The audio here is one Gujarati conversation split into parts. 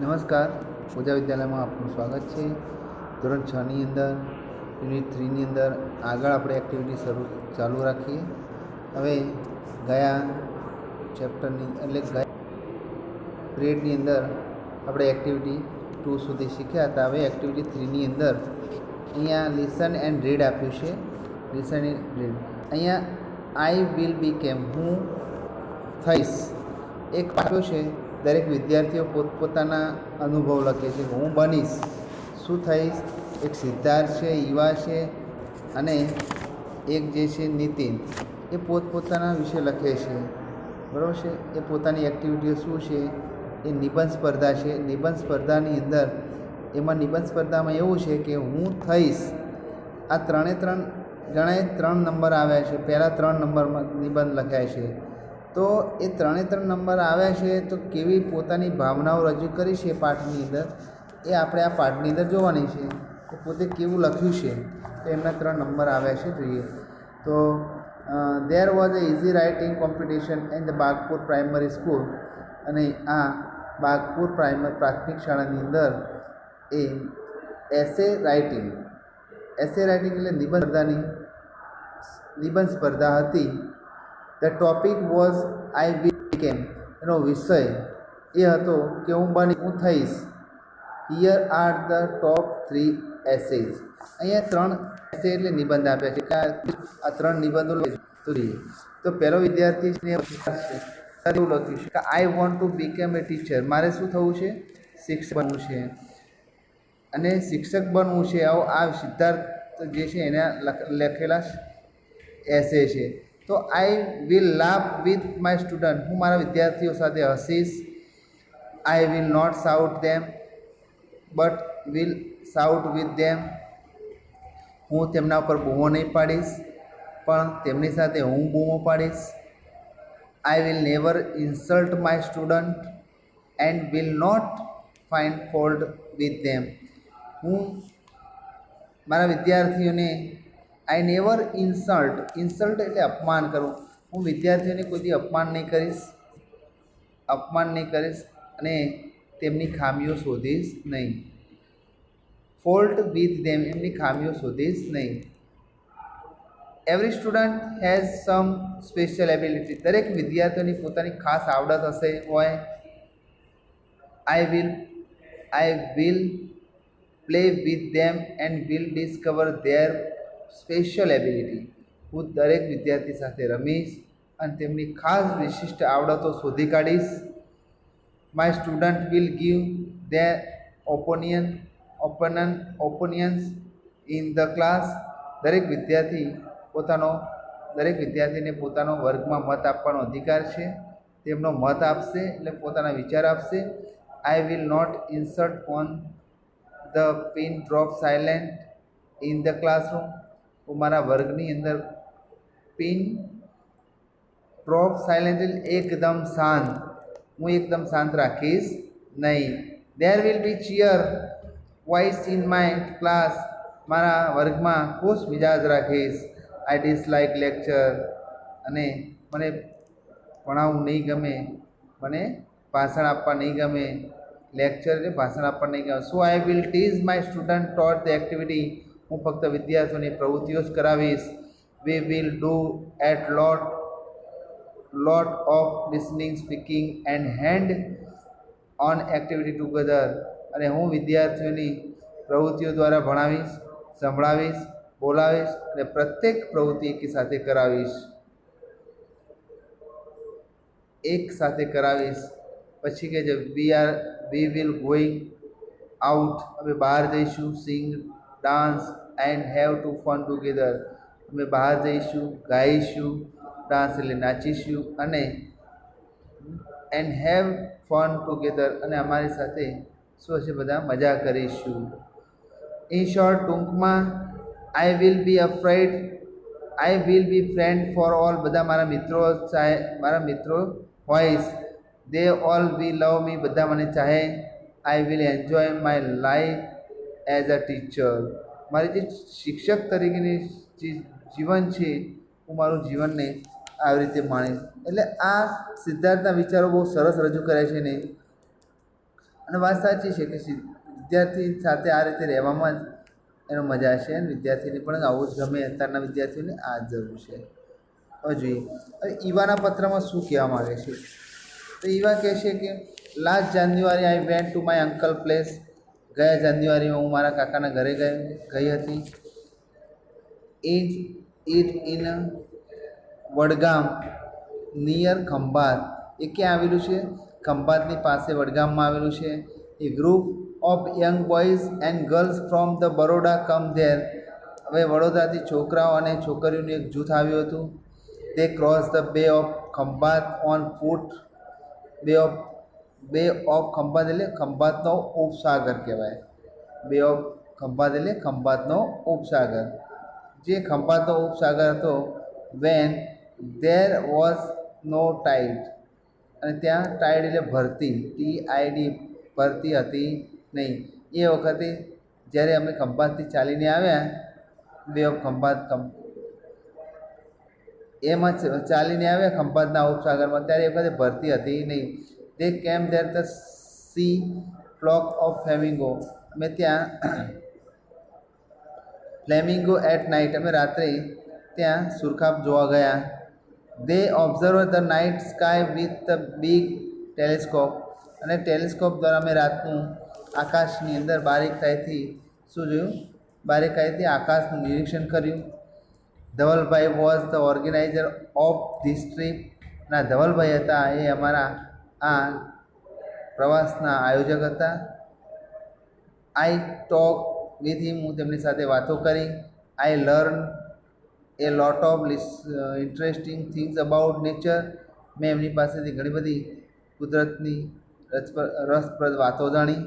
નમસ્કાર, પૂજા વિદ્યાલયમાં આપનું સ્વાગત છે. ધોરણ 6ની અંદર યુનિટ 3ની અંદર આગળ આપણે એક્ટિવિટી ચાલુ રાખીએ. હવે ગયા ચેપ્ટરની એટલે ગયા પીરિયડની અંદર આપણે એક્ટિવિટી 2 સુધી શીખ્યા હતા. હવે એક્ટિવિટી 3ની અંદર અહીંયા લિસન એન્ડ રીડ આપ્યું છે. લિસન એન્ડ રીડ અહીંયા આઈ વિલ બી કેમ, હું થઈશ, એક આપ્યો છે. દરેક વિદ્યાર્થીઓ પોતપોતાના અનુભવ લખે છે. હું બનીશ, શું થઈશ. એક સિદ્ધાર્થ છે, યુવા છે અને એક જે છે નીતિન, એ પોતપોતાના વિશે લખે છે. બરાબર છે. એ પોતાની એક્ટિવિટીઓ શું છે, એ નિબંધ સ્પર્ધા છે. નિબંધ સ્પર્ધાની અંદર નિબંધ સ્પર્ધામાં એવું છે કે હું થઈશ, આ ત્રણે ત્રણ જણાએ 3 નંબર આવ્યા છે. પહેલાં 3 નંબરમાં નિબંધ લખ્યા છે. તો એ 3 નંબર આવ્યા છે, તો કેવી પોતાની ભાવનાઓ રજૂ કરી છે પાઠની અંદર, એ આપણે આ પાઠની અંદર જોવાની છે. કે પોતે કેવું લખ્યું છે, તો એમના 3 નંબર આવ્યા છે, જોઈએ. તો there was a easy writing competition in the Bagpur primary school, અને આ બાગપુર પ્રાથમિક શાળાની અંદર એ એસે રાઇટિંગ એટલે નિબંધ સ્પર્ધા હતી. The topic was I will became, એનો વિષય એ હતો કે હું થઈશ. Here are the top 3 એસેઝ. અહીંયા 3 એસે એટલે નિબંધ આપ્યા છે. આ 3 નિબંધો તો પહેલો વિદ્યાર્થી એવું લખ્યું છે કે I want to became A teacher, મારે શું થવું છે, શિક્ષક બનવું છે. અને શિક્ષક બનવું છે આવો આ સિદ્ધાર્થ જે છે એના લખેલા એસે છે. તો I will laugh with my student, હું મારા વિદ્યાર્થીઓ સાથે હસીશ. I will not shout them but will shout with them, હું તેમના ઉપર બૂમો નહીં પાડીશ, પણ તેમની સાથે હું બૂમો પાડીશ. I will never insult my student and will not find fault with them, હું મારા વિદ્યાર્થીઓને આઈ નેવર ઇન્સલ્ટ એટલે અપમાન કરવું, હું વિદ્યાર્થીઓને કોઈથી અપમાન નહીં કરીશ અને તેમની ખામીઓ શોધીશ નહીં. ફોલ્ટ વિથ ધેમ, એમની ખામીઓ શોધીશ નહીં. Every student has some special ability, દરેક વિદ્યાર્થીઓની પોતાની ખાસ આવડત હોય. I will play with them and will discover their special ability, હું દરેક વિદ્યાર્થી સાથે રમીશ અને તેમની ખાસ વિશિષ્ટ આવડતો શોધી કાઢીશ. My student will give their opinions in the class, દરેક વિદ્યાર્થીને પોતાનો વર્ગમાં મત આપવાનો અધિકાર છે. તેમનો મત આપશે એટલે પોતાના વિચાર આપશે. I will not insert on the pin drop silent in the classroom, હું મારા વર્ગની અંદર પિન ડ્રોપ સાયલેન્ટ એકદમ શાંત રાખીશ નહીં. There will be cheer voice in my class, મારા વર્ગમાં ખુશ મિજાજ રાખીશ. આઈ ડિસલાઇક લેક્ચર, અને મને ભણાવવું નહીં ગમે, મને ભાષણ આપવા નહીં ગમે. લેક્ચર એટલે ભાષણ આપવા નહીં ગમે. So I will teach my student taught the activity, હું ફક્ત વિદ્યાર્થીઓની પ્રવૃત્તિઓ જ કરાવીશ. We will do a lot of listening, speaking and hand on activity together, અને હું વિદ્યાર્થીઓની પ્રવૃત્તિઓ દ્વારા ભણાવીશ, સંભળાવીશ, બોલાવીશ અને પ્રત્યેક પ્રવૃત્તિ એક સાથે કરાવીશ. પછી કે છે વી વિલ ગોઈંગ આઉટ, અમે બહાર જઈશું. Sing, dance and have to fun together, અમે બહાર જઈશું, ગાઈશું. ડાન્સ એટલે નાચીશું, અને એન્ડ હેવ ફન ટુગેધર, અને અમારી સાથે શું હશે, બધા મજા કરીશું. ઇન શોર્ટ, ટૂંકમાં, I will be friend for all, બધા મારા મિત્રો હોઈશ. દે ઓલ વી લવ મી, બધા મને ચાહે. આઈ will enjoy my life as a teacher, મારી જે શિક્ષક તરીકેની જીવન છે, હું મારું જીવનને આવી રીતે માણીશ. એટલે આ સિદ્ધાર્થના વિચારો બહુ સરસ રજૂ કરે છે ને. અને વાત સાચી છે કે વિદ્યાર્થી સાથે આ રીતે રહેવામાં જ એનો મજા છે, અને વિદ્યાર્થીને પણ આવું જ ગમે. અત્યારના વિદ્યાર્થીઓને આ જ જરૂર છે. હવે જોઈએ હવે ઈવાના પત્રમાં શું કહેવા માગે છે. તો ઈવા કહે છે કે last January I went to my uncle place. ગયા જાન્યુઆરીમાં હું મારા કાકાના ઘરે ગઈ હતી. Is it in Vadgam near Khambhat. એ ક્યાં આવેલું છે? ખંભાતની પાસે વડગામમાં આવેલું છે. એ group of young boys and girls from the Baroda come there. હવે વડોદરાથી છોકરાઓ અને છોકરીઓનું એક જૂથ આવ્યું હતું. તે ક્રોસ ધ બે ઓફ ખંભાત ઓન ફૂટ. બે ઓફ ખંભાત એટલે ખંભાતનો ઉપસાગર કહેવાય. બે ઓફ ખંભાત એટલે ખંભાતનો ઉપસાગર. જે ખંભાતનો ઉપસાગર હતો. When there was no tide. અને ત્યાં ટાઈડ એટલે ભરતી, TID, ભરતી હતી નહીં. એ વખતે જ્યારે અમે ખંભાતથી ચાલીને આવ્યા, બે ઓફ ખંભાત એમાં ચાલીને આવ્યા ખંભાતના ઉપસાગરમાં, ત્યારે એ વખતે ભરતી હતી નહીં. તે કેમ there the sea flock of flamingo. અમે ત્યાં ફ્લેમિંગો એટ નાઇટ, અમે રાત્રે ત્યાં સુરખાબ જોવા ગયા. They observe the night sky with the big telescope. અને ટેલિસ્કોપ દ્વારા અમે રાતનું આકાશની અંદર બારીકાઈથી શું જોયું? બારીકાઈથી આકાશનું નિરીક્ષણ કર્યું. Dhavalbhai was the organizer of this trip. ના ધવલભાઈ હતા એ અમારા આ પ્રવાસના આયોજક હતા. I talk with him. હું તેમની સાથે વાતો કરી. I learn a lot of interesting things about nature. મેં એમની પાસેથી ઘણી બધી કુદરતની રસપ્રદ વાતો જાણી.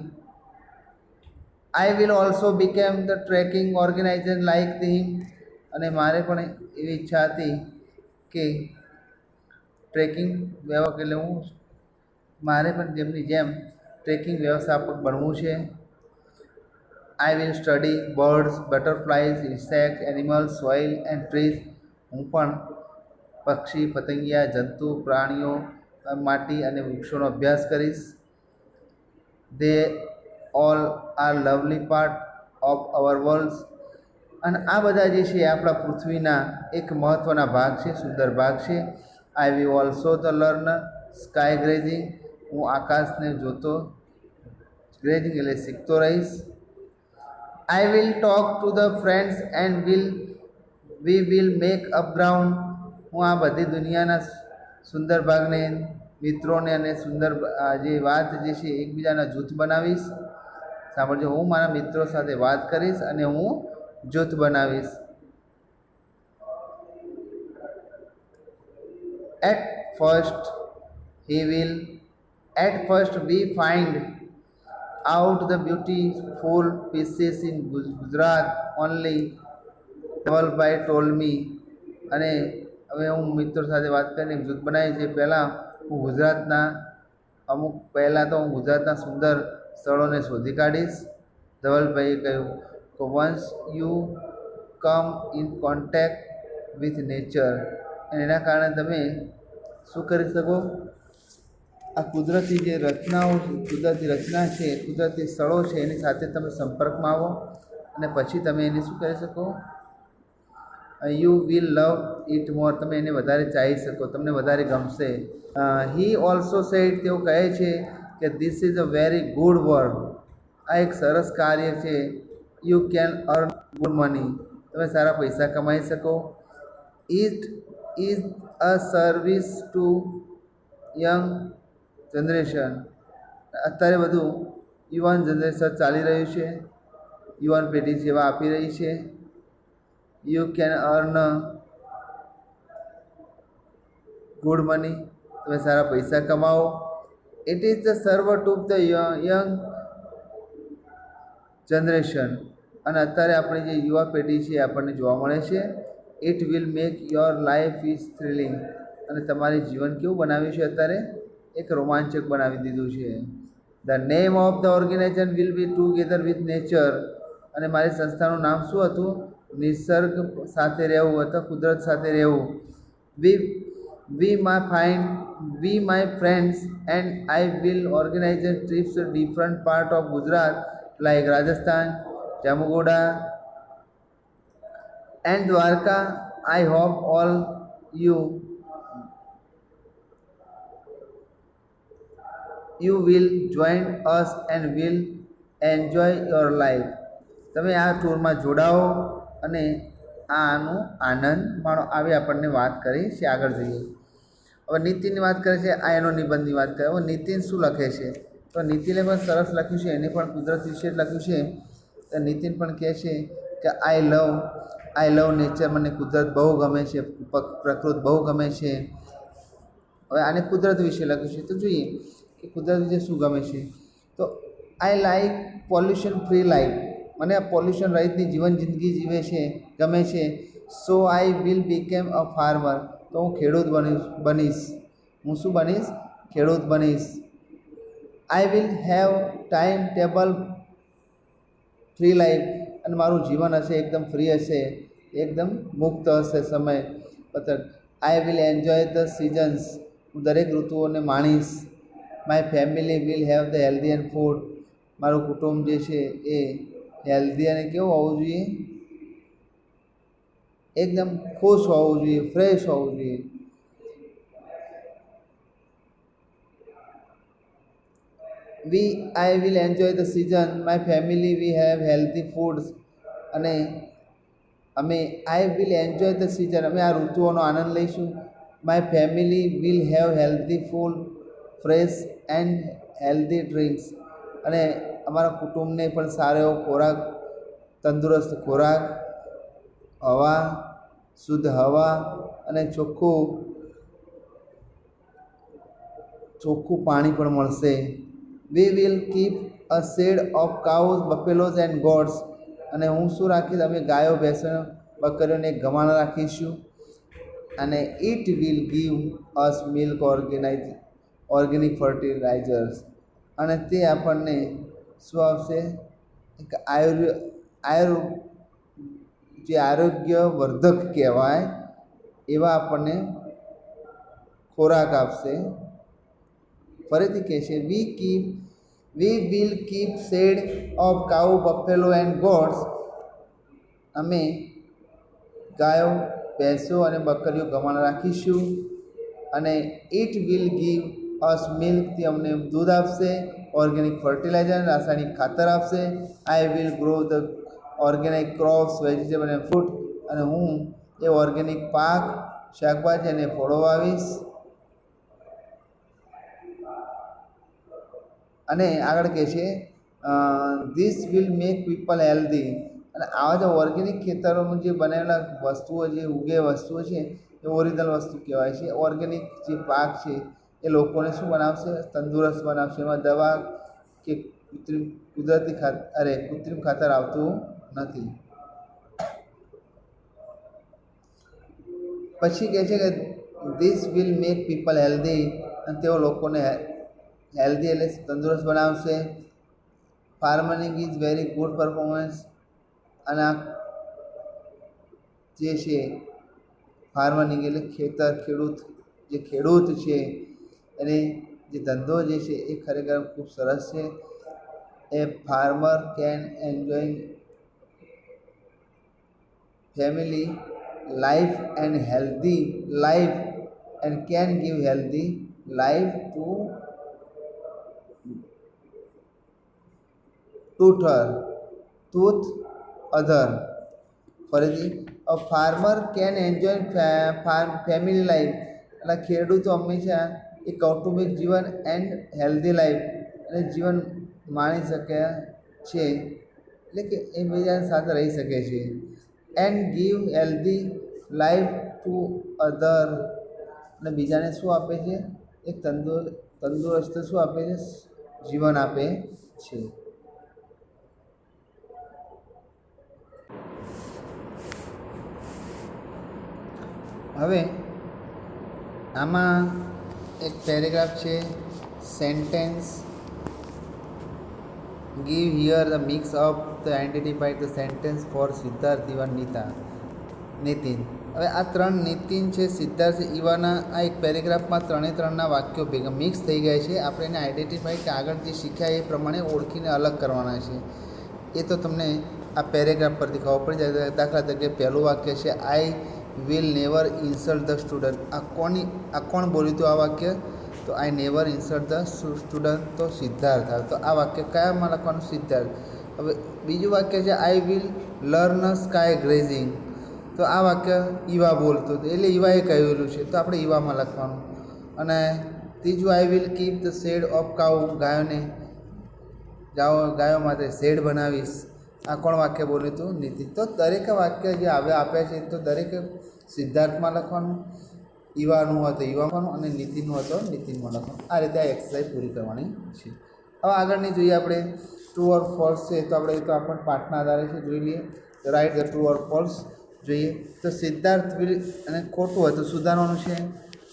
I will also become the trekking organizer like him. અને મારે પણ એવી ઈચ્છા હતી કે ટ્રેકિંગ વ્યવસાય એટલે મારે પણ જેમની જેમ ટ્રેકિંગ વ્યવસ્થાપક બનવું છે. I will study birds, butterflies, insect, animals, soil and trees. હું પણ પક્ષી, પતંગિયા, જંતુ, પ્રાણીઓ, માટી અને વૃક્ષોનો અભ્યાસ કરીશ. They all are lovely part of our world. અને આ બધા જે છે આપણા પૃથ્વીના એક મહત્ત્વના ભાગ છે, સુંદર ભાગ છે. આઈ will also the learn sky grazing. હું આકાશને જોતો, ગ્રેઝિંગ એટલે શીખતો રહીશ. I will talk to the friends and we will make up ground. હું આ બધી દુનિયાના સુંદર ભાગને, મિત્રોને અને સુંદર જે વાત જે છે એકબીજાના જૂથ બનાવીશ. સાંભળજો, હું મારા મિત્રો સાથે વાત કરીશ અને હું જૂથ બનાવીશ. At first we find out the beautiful pieces in Gujarat only, Dhavalbhai told me. અને હવે હું મિત્રો સાથે વાત કરીને જૂથ બનાવી છે. પહેલાં હું ગુજરાતના સુંદર સ્થળોને શોધી કાઢીશ. ધવલભાઈએ કહ્યું કે once you come in contact with nature. એના કારણે તમે શું કરી શકો? આ કુદરતી જે રચનાઓ છે, કુદરતી રચના છે, કુદરતી સ્થળો છે, એની સાથે તમે સંપર્કમાં આવો અને પછી તમે એને શું કરી શકો? You will love it more. તમે એને વધારે ચાહી શકો, તમને વધારે ગમશે. He also said. તેઓ કહે છે કે this is a very good work. આ એક સરસ કાર્ય છે. You can earn good money. તમે સારા પૈસા કમાઈ શકો. It is a service to young generation. અત્યારે બધું યુવાન જનરેશન ચાલી રહ્યું છે, યુવાન પેઢી સેવા આપી રહી છે. You can earn good money. તમે સારા પૈસા કમાવો. ઇટ ઇઝ ધ સર્વ ટુ ધ યંગ જનરેશન. અને અત્યારે આપણી જે યુવા પેઢી છે આપણને જોવા મળે છે. It will make your life is thrilling. અને તમારી જીવન કેવું બનાવ્યું છે? અત્યારે એક રોમાંચક બનાવી દીધું છે. The name of the organisation will be together with nature. અને મારી સંસ્થાનું નામ શું હતું? નિસર્ગ સાથે રહેવું અથવા કુદરત સાથે રહેવું. We my friends and I will organize a trips to different part of Gujarat like Rajasthan, Jamugoda and Dwarka. I hope all you will join us and will enjoy your life. તમે આ ટૂરમાં જોડાઓ અને આનો આનંદ માણો. આવી આપણને વાત કરી છે. આગળ જોઈએ. હવે નીતિનની વાત કરે છે, આ એનો નિબંધની વાત કરે. હવે નીતિન શું લખે છે? તો નીતિને પણ સરસ લખ્યું છે, એને પણ કુદરત વિશે જ લખ્યું છે. તો નીતિન પણ કહે છે કે આઈ લવ નેચર, મને કુદરત બહુ ગમે છે, પ્રકૃતિ બહુ ગમે છે. હવે આને કુદરત વિશે લખ્યું છે, તો જોઈએ કે કુદરત વિશે શું ગમે છે. તો I like pollution free life, મને આ પોલ્યુશન રહિતની જિંદગી જીવે છે ગમે છે. So I will become a farmer, તો હું ખેડૂત બનીશ. હું શું બનીશ? ખેડૂત બનીશ. I will have time table free life, અને મારું જીવન હશે એકદમ ફ્રી હશે, એકદમ મુક્ત હશે સમય પત્રક. I will enjoy the seasons, હું દરેક ઋતુઓને માણીશ. My family will have the healthy and food, મારું કુટુંબ જે છે એ હેલ્ધી અને કેવું હોવું જોઈએ? એકદમ ખુશ હોવું જોઈએ, ફ્રેશ હોવું જોઈએ. I will enjoy the season, my family we have healthy foods, અને I will enjoy the season, અમે આ ઋતુઓનો આનંદ લઈશું. My family will have healthy food, fresh and healthy drinks, અને અમારા કુટુંબને પણ સારો એવો ખોરાક, તંદુરસ્ત ખોરાક, હવા, શુદ્ધ હવા અને ચોખ્ખું પાણી પણ મળશે. We will keep a shed of cows, buffaloes and goats, અને હું શું રાખીશ? અમે ગાયો, ભેંસો, બકરીઓને એક ગમાણ રાખીશું. અને it will give us milk organic fertilisers, અને તે આપણને શું આપશે? એક જે આરોગ્યવર્ધક કહેવાય એવા આપણને ખોરાક આપશે. ફરીથી કહે છે, we will keep shed of cow, buffalo and goats, અમે ગાયો, ભેંસો અને બકરીઓ ગમાણ રાખીશું. અને it will give us milk, તે અમને દૂધ આપશે. ઓર્ગેનિક ફર્ટિલાઇઝર, રાસાયણિક ખાતર આપશે. I will grow the organic crops, vegetable and fruit, અને હું એ ઓર્ગેનિક પાક, શાકભાજી અને ફળો વાવીશ. અને આગળ કહે છે, this will make people healthy, અને આવા જે ઓર્ગેનિક ખેતરોમાં જે બનેલા વસ્તુઓ, જે વસ્તુઓ છે એ ઓરિજિનલ વસ્તુ કહેવાય છે. ઓર્ગેનિક જે પાક છે એ લોકોને શું બનાવશે? તંદુરસ્ત બનાવશે. એમાં દવા કે કૃત્રિમ ખાતર આવતું નથી. પછી કહે છે કે this will make people healthy, અને તેઓ લોકોને હેલ્ધી એટલે તંદુરસ્ત બનાવશે. Farming is very good performance, અને આ જે છે ફાર્મિંગ એટલે ખેડૂત છે એને જે ધંધો જે છે એ ખરેખર ખૂબ સરસ છે. A farmer can enjoy family life and healthy life, and can give healthy life to the other. ફરીથી, a farmer can enjoy family life, એટલે ખેડૂતો હંમેશા એ કૌટુંબિક જીવન એન્ડ હેલ્ધી લાઈફ, અને જીવન માણી શકે છે, એટલે કે એ બીજાની સાથે રહી શકે છે. And give healthy life to other, અને બીજાને શું આપે છે? એક તંદુરસ્ત શું આપે છે? જીવન આપે છે. હવે આમાં એક પેરેગ્રાફ છે, sentence. Give here the mix of the identified the sentence for Siddharth, Nitin. હવે આ ત્રણ નીતિન છે, સિદ્ધાર્થ છે, ઈવાના આ એક પેરેગ્રાફમાં ત્રણના વાક્યો ભેગા મિક્સ થઈ ગયા છે. આપણે એને આઈડેન્ટિફાઈ કે આગળ જે શીખ્યા એ પ્રમાણે ઓળખીને અલગ કરવાના છે. એ તો તમને આ પેરેગ્રાફ પરથી ખબર પડી જાય. દાખલા તરીકે પહેલું વાક્ય છે આઈ will never insult the student. આ કોણ બોલ્યું હતું આ વાક્ય? તો I never insult the student, તો સિદ્ધાર્થ આવે. તો આ વાક્ય કયામાં લખવાનું? સિદ્ધાર્થ. હવે બીજું વાક્ય છે I will learn sky grazing. તો આ વાક્ય ઈવા બોલતો હતો, એટલે ઈવાએ કહેલું છે, તો આપણે ઈવામાં લખવાનું. અને ત્રીજું I will keep the shed of cow. ગાયો માટે શેડ બનાવીશ. આ કોણ વાક્ય બોલ્યું હતું? નીતિન. તો દરેક વાક્ય જે આપ્યા છે તો દરેક સિદ્ધાર્થમાં લખવાનું, ઈવાનું હોય તો ઈવામાં અને નીતિનનું હોય તો નીતિનમાં લખવાનું. આ રીતે આ એક્સરસાઇઝ પૂરી કરવાની છે. હવે આગળની જોઈએ આપણે ટ્રુ ઓર ફોલ્સ છે. તો આપણે તો આપણને પાઠના આધારે છે, જોઈ લઈએ. Write the true or false જોઈએ. તો સિદ્ધાર્થ વિલ, અને ખોટું હોય તો સુધારવાનું છે.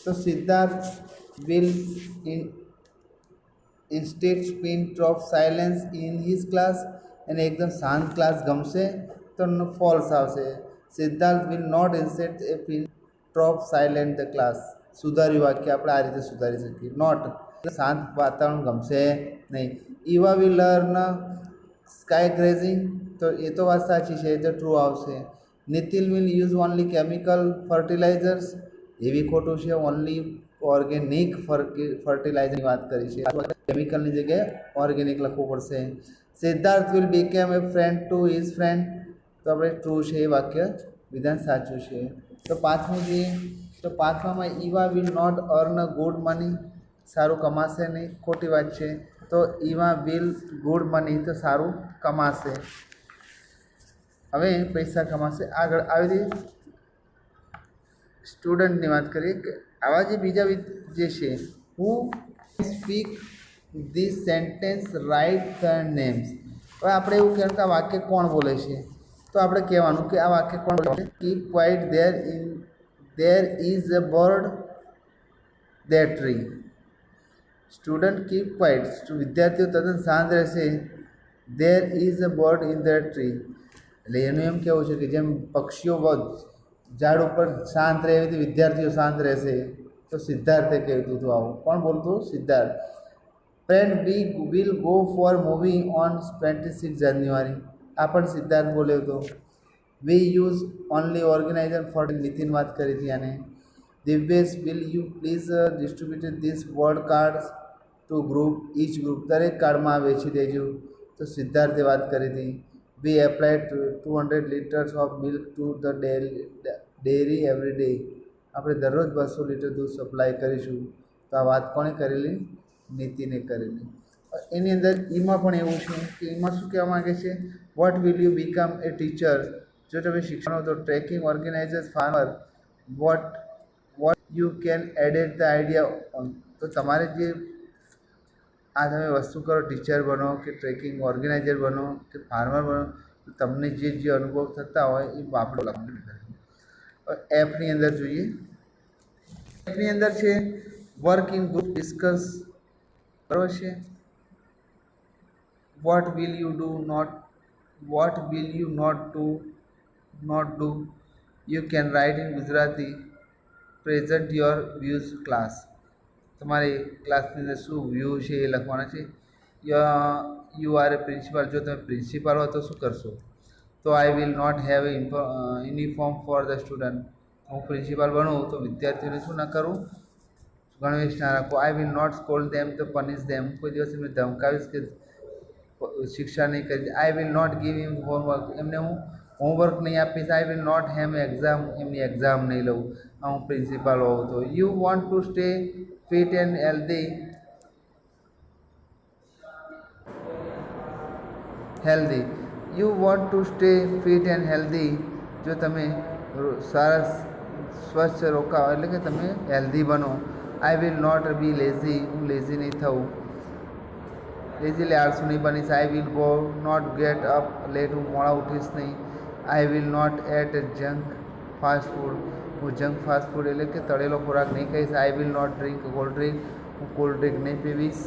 તો Siddharth will instead spin of silence in his class. એને એકદમ શાંત ક્લાસ ગમશે, તો ફોલ્સ આવશે. Siddharth will not instead a pin of silent the class. સુધાર્યું વાક્ય આપણે આ રીતે સુધારી શકીએ. નોટ શાંત વાતાવરણ ગમશે નહીં. Eva will learn sky grazing. તો એ તો વાત સાચી છે, એ તો ટ્રુ આવશે. Nitin will use only chemical fertilisers. એવી ખોટું છે, ઓનલી ઓર્ગેનિક ફર્ટિલાઇઝરની વાત કરી છે, કેમિકલની જગ્યાએ ઓર્ગેનિક લખવું પડશે. Siddharth will became A friend to his friend. તો આપણે ટ્રુ છે એ વાક્ય વિધાન સાચું છે. તો પાંચમું જોઈએ. તો પાંચમામાં Eva will not earn good money. સારું કમાશે નહીં, ખોટી વાત છે. તો ઈવા વિલ ગુડ મની, તો સારું કમાશે. હવે પૈસા કમાશે. આગળ આવી રીતે સ્ટુડન્ટની વાત કરીએ કે આવા જે બીજા જે છે, who speak this sentence write the names. હવે આપણે એવું કહેવાનું કે આ વાક્ય કોણ બોલે છે, તો આપણે કહેવાનું કે આ વાક્ય કોણ બોલે છે. Keep quite there is a bird that tree. Student keep quite, વિદ્યાર્થીઓ તદ્દન શાંત રહેશે. There is a bird in that tree, એટલે એનું એમ કહેવું છે કે જેમ પક્ષીઓ ઝાડ ઉપર શાંત રહે એવી વિદ્યાર્થીઓ શાંત રહેશે. તો સિદ્ધાર્થે કહેતું હતું આવું. કોણ બોલતું? Siddharth. Friend we will go for movie on 26 January. આ પણ સિદ્ધાર્થ બોલ્યો હતો. We use only organizer for. Nitin વાત કરી હતી આને. Divyesh will you please distribute this word cards to group, each group. દરેક કાર્ડમાં વેચી દેજો. તો સિદ્ધાર્થે વાત કરી હતી. We apply 200 litres of milk to the dairy every day. આપણે દરરોજ 200 લીટર દૂધ સપ્લાય કરીશું. તો આ વાત કોણે કરેલી? નીતિને કરેલી. એની અંદર ઈમાં પણ એવું છે કે એમાં શું કહેવા માગે છે? What will you become a teacher. જો તમે શિક્ષણ તો trekking organisers farmer. What you can added the idea. તો તમારે જે આ તમે વસ્તુ કરો, ટીચર બનો કે ટ્રેકિંગ ઓર્ગેનાઇઝર બનો કે ફાર્મર બનો, તો તમને જે અનુભવ થતા હોય એ વાપરો લખવાનું. એફની અંદર જોઈએ. એફની અંદર છે વર્ક ઇન ગ્રુપ, ડિસ્કસ. બરાબર છે. What will you do not, what will you not do. You can write in Gujarati. Present your views class. તમારે ક્લાસની અંદર શું વ્યૂ છે એ લખવાના છે. You are a principal. જો તમે પ્રિન્સિપાલ હો તો શું કરશો? તો I will not have a uniform for the student. હું પ્રિન્સિપાલ બનું તો વિદ્યાર્થીઓને શું ના કરું? ગણવેશ ના રાખો. I will not scold them તો પનિશ ધેમ. કોઈ દિવસ એમને ધમકાવીશ કે શિક્ષા નહીં કરી. I will not give him homework. એમને હું હોમવર્ક નહીં આપીશ. I will not have exam. એમની એક્ઝામ નહીં લઉં. હું પ્રિન્સિપાલ હોઉં તો. You want to stay fit and healthy. You want to stay fit and healthy. જો તમે સારા સ્વચ્છ રોકાઓ એટલે કે તમે હેલ્ધી બનો. I will not be lazy. હું લેઝી નહીં થવું. લેઝી એટલે આળસુ નહીં બનીશ. I will go not get up late. હું મોડા ઉઠીશ નહીં. I will not eat junk fast food. હું જંક ફાસ્ટ ફૂડ એટલે કે તળેલો ખોરાક નહીં ખાઈશ. I will not drink cold drink. હું કોલ્ડ ડ્રિંક નહીં પીવીશ.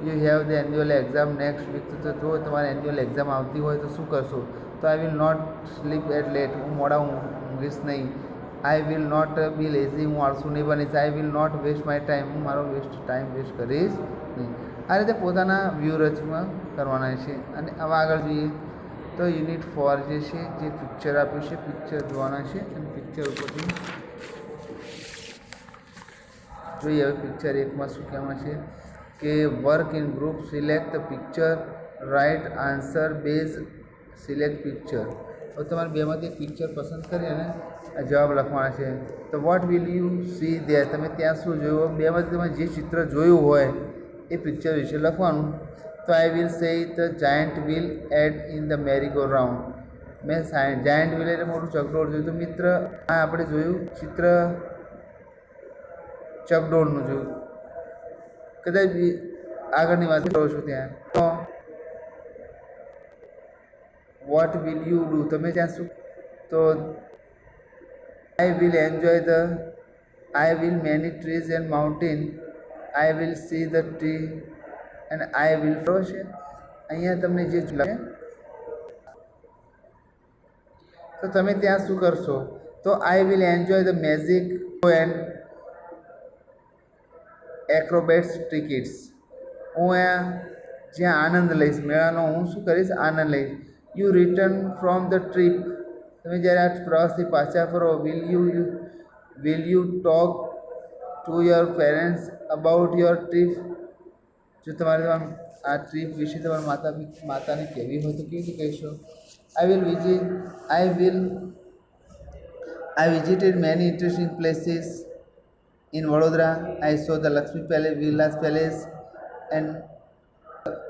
You have the annual exam next week. તો જો તમારે એન્યુઅલ એક્ઝામ આવતી હોય તો શું કરશો? તો I will not sleep at late. હું મોડા ઊંઘીશ નહીં. I will not be lazy, હું આળસુ નહીં બનીશ. I will not waste my time, હું મારો ટાઈમ વેસ્ટ કરીશ નહીં. આ રીતે પોતાના વ્યૂહરચના કરવાના છે. અને હવે આગળ જોઈએ તો યુનિટ 4 જે છે જે પિક્ચર આપ્યું છે, પિક્ચર જોવાના છે. અને પિક્ચર ઉપરથી જોઈએ હવે પિક્ચર 1માં શું કહેવામાં છે કે work in group, select the picture, write answer base, select picture. હવે તમારે બેમાંથી એક પિક્ચર પસંદ કરી અને જવાબ લખવાના છે. તો vote will you see there, તમે ત્યાં શું જોયું? બેમાંથી તમે જે ચિત્ર જોયું હોય એ પિક્ચર વિશે લખવાનું. તો I will say the giant wheel add in the merry go round. મેં જાયન્ટ વિલ એટલે મોટું ચકડોળ જોયું. તો મિત્ર આ આપણે જોયું ચિત્ર ચકડોળનું જોયું. કદાચ આગળની વાત કરું છું ત્યાં. તો વોટ વિલ યુ ડુ, તમે ત્યાં શું? તો I will enjoy the, I will many trees and mountain, I will see the tree and I will flow છે. અહીંયા તમને જે લાગે તો તમે ત્યાં શું કરશો? તો I will enjoy the magic and acrobats tickets. હું જ્યાં આનંદ લઈશ, મેળાનો હું શું કરીશ? આનંદ લઈશ. You return from the trip, તમે જ્યારે આ પ્રવાસથી પાછા ફરો. Will you talk to your parents about your trip, જો તમારે આ ટ્રીપ વિશે તમારા માતાને કહેવી હોય તો કેવી રીતે કહેશો? I visited many interesting places in Vadodara, I so the Lakshmi palace, Vilas palace and.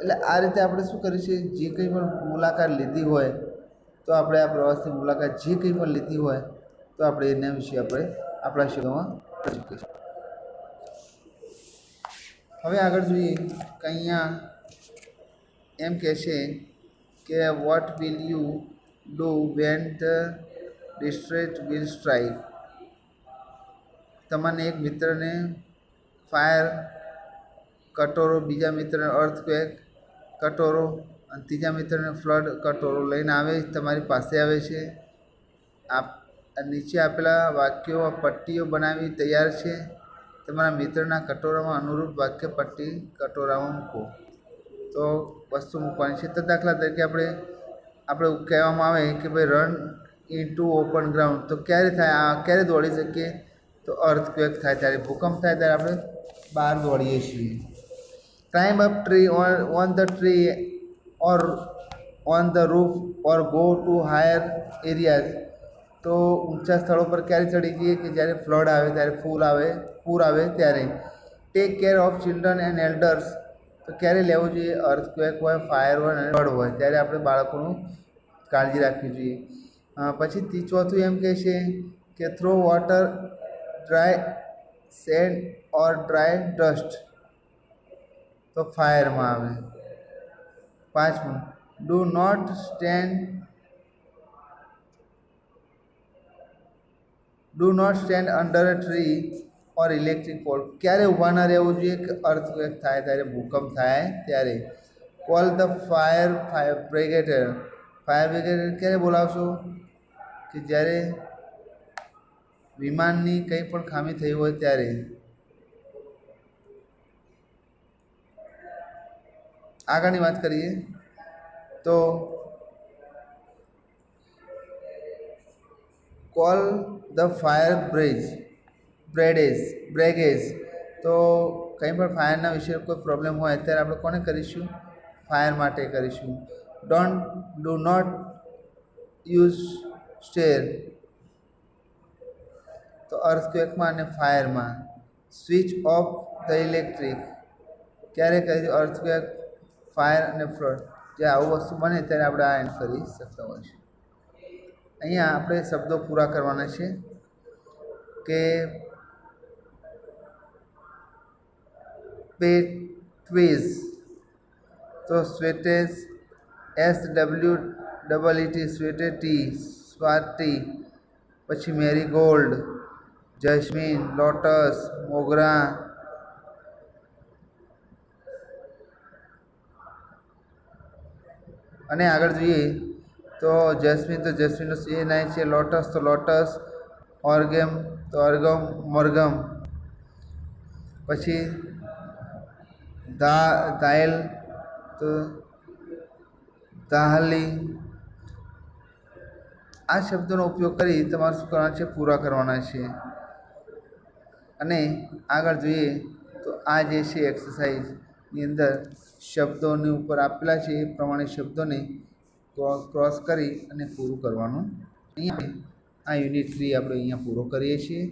એટલે આ રીતે આપણે શું કરીશું? જે કંઈ પણ મુલાકાત લીધી હોય તો આપણે આ પ્રવાસની મુલાકાત જે કંઈ પણ લીધી હોય તો આપણે એના વિશે આપણે આપણા શબ્દોમાં શીખીશું. હવે આગળ જોઈએ કે અહીંયા એમ કહેશે કે vote will you do when the distress will strike. તમને એક મિત્રને ફાયર કટોરો, બીજા મિત્રને અર્થક્વેક કટોરો અને ત્રીજા મિત્રને ફ્લડ કટોરો લઈને આવે, તમારી પાસે આવે છે. નીચે આપેલા વાક્યો પટ્ટીઓ બનાવી તૈયાર છે. તમારા મિત્રના કટોરામાં અનુરૂપ વાક્ય પટ્ટી કટોરામાં મૂકો. તો વસ્તુ મૂકવાની છે. તો દાખલા તરીકે આપણે કહેવામાં આવે કે ભાઈ run in to open ground, તો ક્યારે થાય? ક્યારે દોડી શકીએ? તો અર્થક્વેક થાય ત્યારે, ભૂકંપ થાય ત્યારે આપણે બહાર દોડીએ છીએ. Climb up tree on the tree or on the roof or go to higher areas. તો ઊંચા સ્થળો પર ક્યારે ચડી જઈએ? કે જ્યારે ફ્લડ આવે ત્યારે, પૂર આવે ત્યારે. Take care of children and elders, તો ક્યારે લેવું જોઈએ? અર્થક્વેક હોય, ફાયર હોય અને ફ્લડ હોય ત્યારે આપણે બાળકોનું કાળજી રાખવી જોઈએ. પછી ચોથું એમ કહે છે કે throw water, dry sand or dry dust, તો ફાયરમાં આવે. પાંચમું, do not stand under a tree or electric pole, ક્યારે ઊભા ન રહેવું જોઈએ? કે અર્થક્વેક થાય ત્યારે, ભૂકંપ થાય ત્યારે. Call the fire brigade, fire brigade ક્યારે બોલાવશો? કે જ્યારે વિમાનની કંઈ પણ ખામી થઈ હોય ત્યારે. આગળની વાત કરીએ તો કોલ ધ ફાયર બ્રિગેડ, તો કંઈ પણ ફાયરના વિશે કોઈ પ્રોબ્લેમ હોય અત્યારે આપણે કોને કરીશું? ફાયર માટે કરીશું. ડુ નોટ યુઝ સ્ટેર, તો અર્થક્વેકમાં અને ફાયરમાં. સ્વિચ ઓફ ધ ઇલેક્ટ્રિક, ક્યારે કરી? અર્થક્વેક, ફાયર અને ફ્લડ, જે આવું વસ્તુ બને ત્યારે આપણે આ એન્ડ કરી શકતા હોય છે. અહીંયા આપણે શબ્દો પૂરા કરવાના છે કે પેટ્વીઝ, તો સ્વેટેજ SWEET, સ્વેટેટી, સ્વાટી. પછી મેરીગોલ્ડ, જસ્મીન, લોટસ, મોગરા. અને આગળ જોઈએ તો જસ્મીન, તો જસ્મીનનો એ નાય છે. લોટસ, તો લોટસ. ઓર્ગેમ તો ઓર્ગમ મોર્ગમ, પછી દાયલ તો દાહલી. આ શબ્દોનો ઉપયોગ કરી તમારે શું કરવાના છે? પૂરા કરવાના છે. અને આગળ જોઈએ તો આ જે છે એક્સરસાઇઝની અંદર શબ્દોની ઉપર આપેલા છે એ પ્રમાણે શબ્દોને ક્રોસ કરી અને પૂરું કરવાનું. અહીંયા આ યુનિટ 3 આપણે અહીંયા પૂરો કરીએ છીએ.